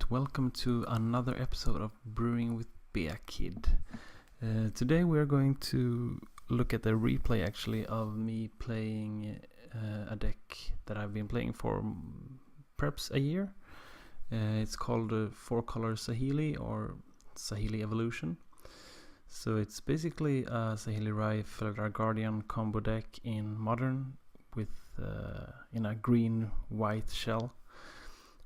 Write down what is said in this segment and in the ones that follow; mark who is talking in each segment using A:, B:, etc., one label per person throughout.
A: welcome to another episode of Brewing with Beakid. Today we are going to look at the replay actually of me playing a deck that I've been playing for perhaps a year. It's called 4-color Saheeli or Saheeli Evolution. So it's basically a Saheeli Rai Felidar Guardian combo deck in Modern with in a green-white shell.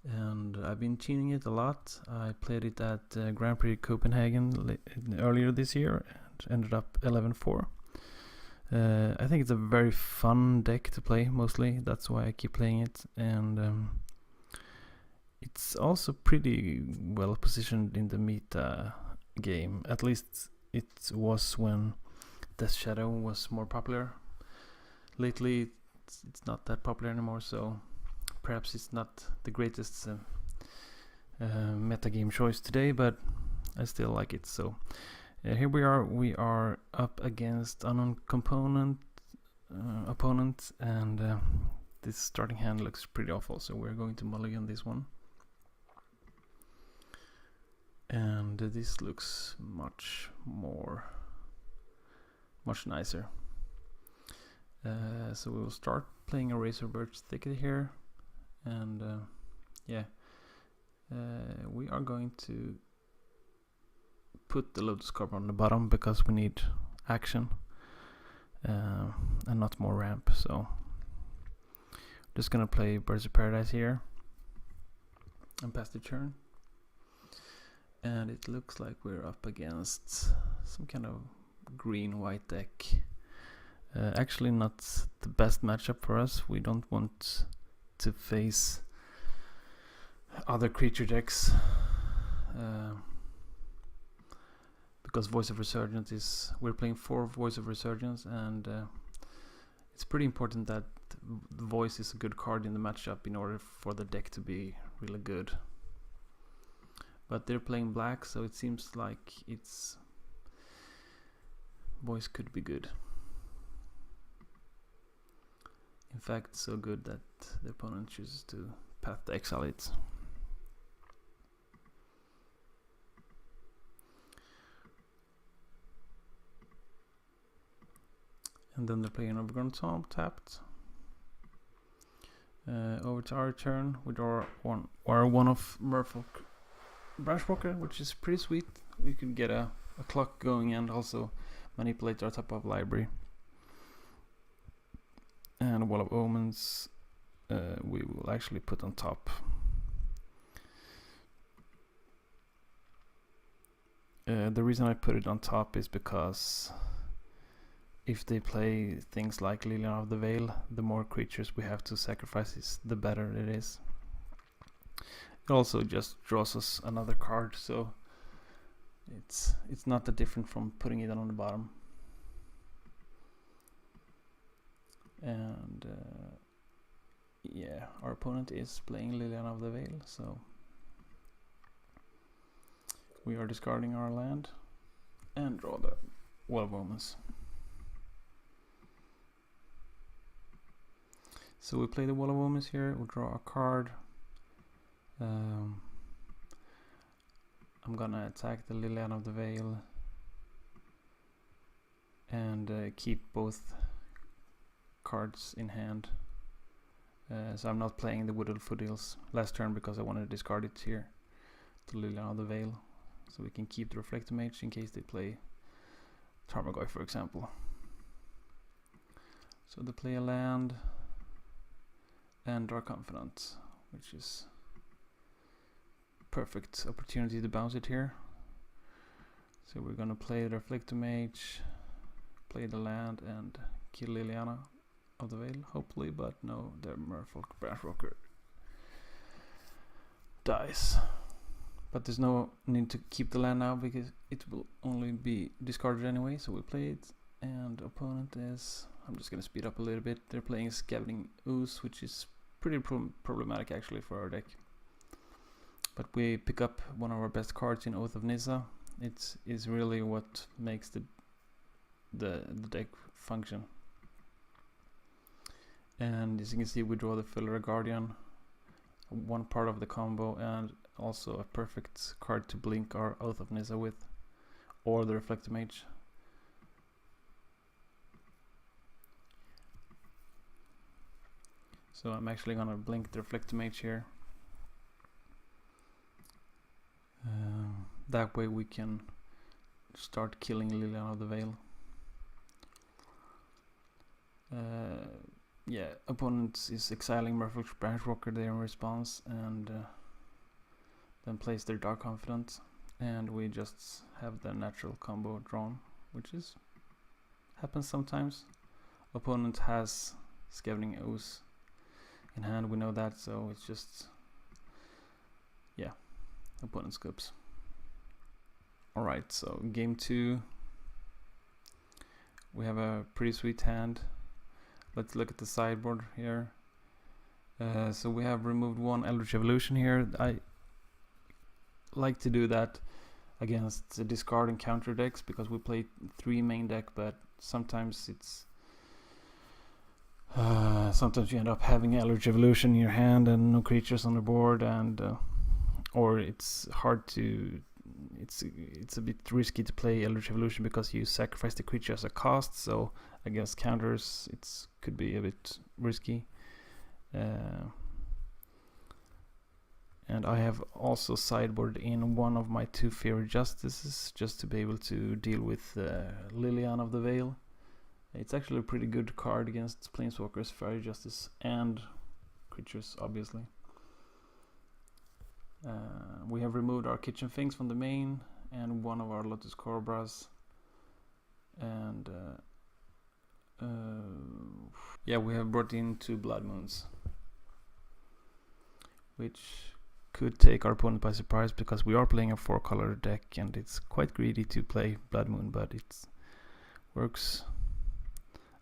A: And I've been tuning it a lot. I played it at Grand Prix Copenhagen earlier this year and ended up 11-4. I think it's a very fun deck to play, mostly. That's why I keep playing it. And it's also pretty well positioned in the meta game. At least it was when Death Shadow was more popular. Lately, it's not that popular anymore, so perhaps it's not the greatest metagame choice today, but I still like it. So here we are up against unknown opponent, and this starting hand looks pretty awful, so we're going to mulligan this one. And this looks much nicer. So we will start playing a Razor Birch Thicket here. And we are going to put the Lotus Carp on the bottom because we need action and not more ramp. So just gonna play Birds of Paradise here and pass the turn. And it looks like we're up against some kind of green-white deck. Actually not the best matchup for us. We don't want to face other creature decks because Voice of Resurgence we're playing 4 Voice of Resurgence, and it's pretty important that the Voice is a good card in the matchup in order for the deck to be really good. But they're playing black, so it seems like its Voice could be good. In fact, so good that the opponent chooses to path to exile it. And then they're playing Overgrown Tomb tapped. Over to our turn, we draw one of Merfolk Branchwalker, which is pretty sweet. We could get a clock going and also manipulate our top of library. And Wall of Omens we will actually put on top. The reason I put it on top is because if they play things like Lilian of the Veil, the more creatures we have to sacrifice, the better it is. It also just draws us another card, so it's not that different from putting it on the bottom. And our opponent is playing Lilian of the Veil, so we are discarding our land and draw the Wall of Omens. So we play the Wall of Omens here, we'll draw a card. I'm gonna attack the Lilian of the Veil and keep both cards in hand. So I'm not playing the Wooded Foothills last turn because I wanted to discard it here to Lilian of the Veil, so we can keep the Reflector Mage in case they play Tarmogoyf, for example. So they play a land and Dark Confidant, which is perfect opportunity to bounce it here. So we're gonna play the Reflector Mage, play the land, and kill Liliana of the Veil, hopefully, but no, the Merfolk Branchwalker dies. But there's no need to keep the land now because it will only be discarded anyway, so we play it. And opponent is, I'm just gonna speed up a little bit, they're playing Scavenging Ooze, which is pretty problematic actually for our deck. But we pick up one of our best cards in Oath of Nissa. It is really what makes the deck function. And as you can see, we draw the Felidar Guardian, one part of the combo, and also a perfect card to blink our Oath of Nissa with, or the Reflector Mage. So I'm actually gonna blink the Reflector Mage here. That way we can start killing Liliana of the Veil. Yeah, opponent is exiling Merfolk Branchwalker there in response, and then plays their Dark Confidant, and we just have the natural combo drawn, which is happens sometimes. Opponent has Scavenging Ooze in hand, we know that, so it's just, yeah, opponent scoops. Alright, so game 2, we have a pretty sweet hand. Let's look at the sideboard here. So we have removed one Eldritch Evolution here. I like to do that against the discard and counter decks because we play 3 main deck, but sometimes it's sometimes you end up having Eldritch Evolution in your hand and no creatures on the board, and or it's hard to, it's a bit risky to play Eldritch Evolution because you sacrifice the creature as a cost, so against counters it could be a bit risky. And I have also sideboarded in one of my 2 Fairy Justices just to be able to deal with Liliana of the Veil. It's actually a pretty good card against Planeswalkers, Fairy Justice, and creatures, obviously. We have removed our Kitchen Finks from the main and one of our Lotus Cobras, and yeah, we have brought in 2 Blood Moons, which could take our opponent by surprise because we are playing a 4-color deck and it's quite greedy to play Blood Moon, but it works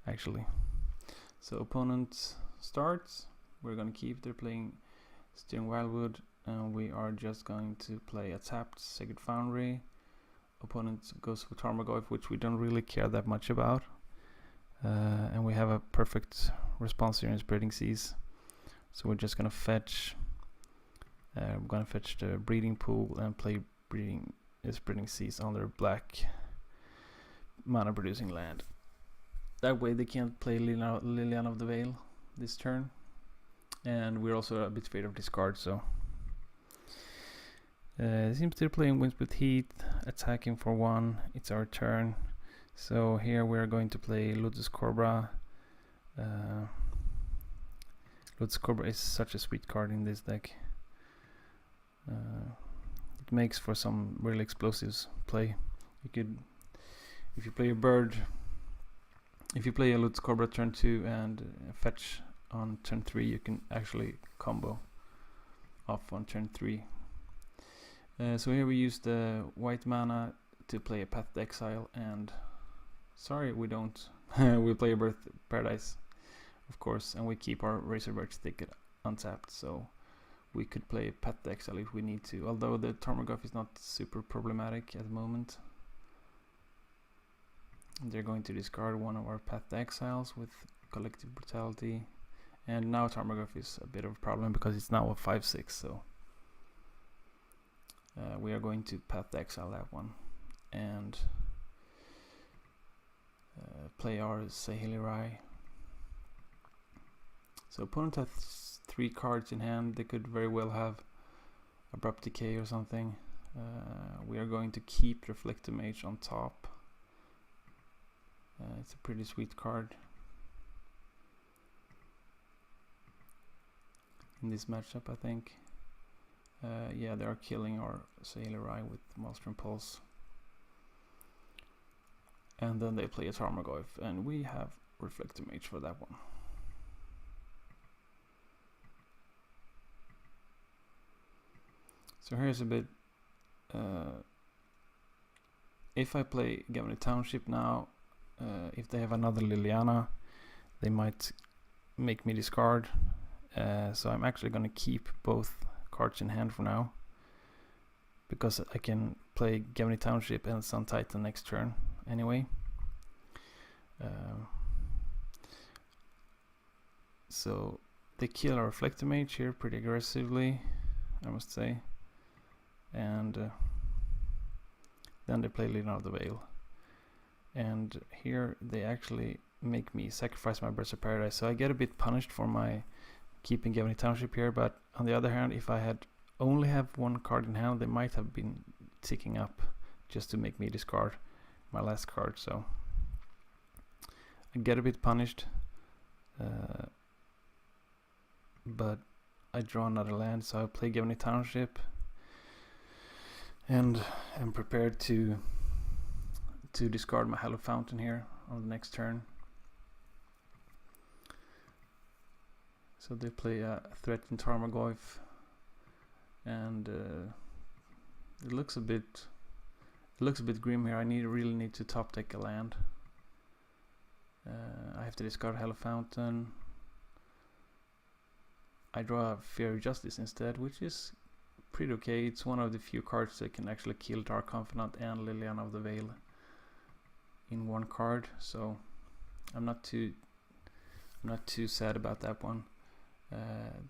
A: actually. So opponent starts, we're gonna keep, they're playing Steering Wildwood, and we are just going to play a tapped Sacred Foundry. Opponent goes for Tarmogoyf, which we don't really care that much about. And we have a perfect response here in Spreading Seas. So we're just gonna fetch. I'm gonna fetch the Breeding Pool and play Spreading Seas on their black mana producing land. That way they can't play Liliana of the Veil this turn. And we're also a bit afraid of discard, so it seems they're playing Windswept Heath, attacking for 1. It's our turn. So here we're going to play Lotus Cobra. Lotus Cobra is such a sweet card in this deck. It makes for some really explosive play. You could, if you play a bird, if you play a Lotus Cobra turn 2 and fetch on turn 3, you can actually combo off on turn 3. So here we use the white mana to play a Path to Exile, and sorry, we don't. We play a Birth Paradise, of course, and we keep our Razorback Thicket untapped, so we could play Path to Exile if we need to, although the Tarmogoyf is not super problematic at the moment. They're going to discard one of our Path to Exiles with Collective Brutality, and now Tarmogoyf is a bit of a problem because it's now a 5/6, so we are going to Path to Exile that one and play our Saheeli Evolution. So opponent has 3 cards in hand. They could very well have Abrupt Decay or something. We are going to keep Reflector Mage on top. It's a pretty sweet card in this matchup, I think. Yeah, they are killing our Saheeli Evolution with Maelstrom Pulse. And then they play a Tarmogoyf, and we have Reflector Mage for that one. So here's a bit. If I play Gavony Township now, if they have another Liliana, they might make me discard. So I'm actually going to keep both cards in hand for now, because I can play Gavony Township and Sun Titan next turn anyway. So they kill our Reflector Mage here pretty aggressively, I must say. and then they play Leader of the Veil. And here they actually make me sacrifice my Birds of Paradise, so I get a bit punished for my keeping Gavany Township here. But on the other hand, if I had only have one card in hand, they might have been ticking up just to make me discard my last card. So I get a bit punished, but I draw another land, so I play Gavany Township and am prepared to discard my Hollow Fountain here on the next turn. So they play a Threatened Tarmogoyf, and it looks a bit grim here. I really need to top deck a land. I have to discard Hollow Fountain. I draw a Fear of Justice instead, which is pretty okay. It's one of the few cards that can actually kill Dark Confidant and Liliana of the Veil in one card, so I'm not too sad about that one.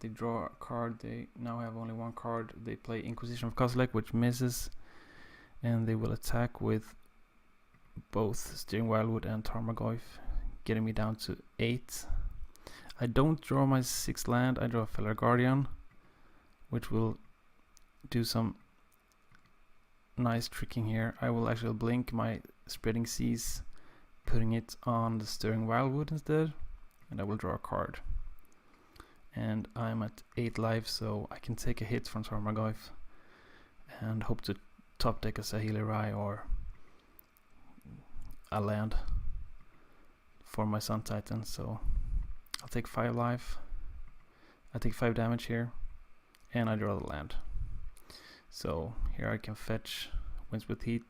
A: They draw a card. They now have only one card. They play Inquisition of Kozilek, which misses, and they will attack with both Steering Wildwood and Tarmogoyf, getting me down to 8. I don't draw my 6th land. I draw Fellar Guardian, which will do some nice tricking here. I will actually blink my Spreading Seas, putting it on the Stirring Wildwood instead, and I will draw a card. And I'm at 8 lives, so I can take a hit from Tarmogoyf and hope to top deck a Saheeli Rai or a land for my Sun Titan. So I'll take 5 life. I take 5 damage here, and I draw the land. So here I can fetch Windswept Heat,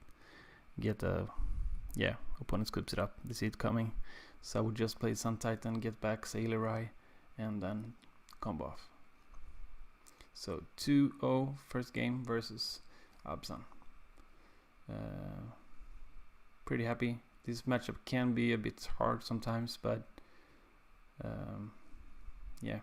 A: get a opponent scoops it up. They see it coming, so I would just play Sun Titan, get back Saheeli Rai, and then combo off. So 2-0 first game versus Abzan. Pretty happy. This matchup can be a bit hard sometimes, but yeah,